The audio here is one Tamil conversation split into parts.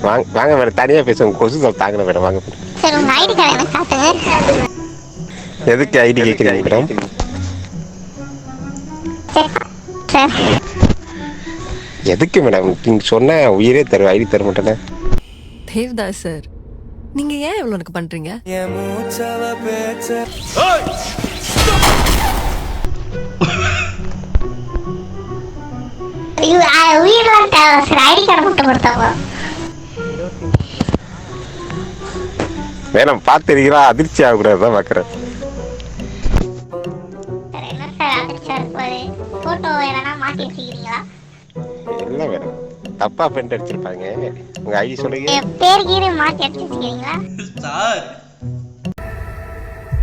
வாங்க வாங்க மேடம், தனியாக பேசுவோம். கொசு சொல் தாங்கல மேடம். வாங்க சரி உங்க ஐடி கார்டு எனக்கு காட்டுங்க. எதுக்கு ஐடி கேட்குறீங்க மேடம்? சார் எதுக்கு மேடம் நீங்கள் சொன்ன உயிரே தருவேன், ஐடி தர மாட்டேனே. தேவ்தாஸ் சார், நீங்க ஏன் இவ்வளவு எனக்கு பண்றீங்க? உயிரெல்லாம் தேவை சார், ஐடி கார்டு மட்டும் கொடுத்தாங்க. மேடம் பார்த்துருக்கீங்களா? அதிர்ச்சி ஆகக்கூடாது தான் பார்க்குறேன். சார் என்ன சார் அதிர்ச்சியா இருப்பாரு? போட்டோ எதனா மாத்தி வச்சுக்கிறீங்களா? இல்லை மேடம், தப்பா பிரிண்ட் அடிச்சிருப்பாங்க. உங்க ஐடி சொல்லுங்க. என் பேர் கீழே மாத்தி அடிச்சு வச்சுக்கிறீங்களா? சார்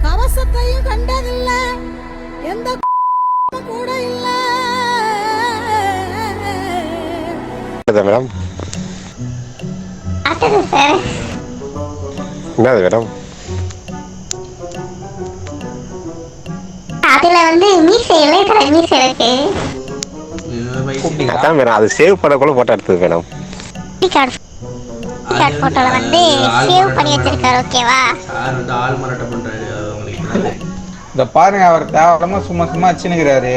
கவசத்தையும் கண்டதில்ல, எந்த கூட இல்ல. மேடம் பார்த்தது சார். என்னது மேடம்? அதுல வந்து மீசை இளையதலை மீசை இருக்கு. அதான் மேடம், அது சேவ் பண்ண கூட போட்டோ எடுத்தது மேடம். ஐடி கார்டு போட்டோல வந்து சேவ் பண்ணி வச்சிருக்காரு. ஓகேவா? சார் வந்து ஆள் மாறாட்டம் பண்றாரு உங்களுக்கு. இந்த பாருங்க, அவர் தேவையில்லாம சும்மா சும்மா வச்சுனுக்கிறாரு.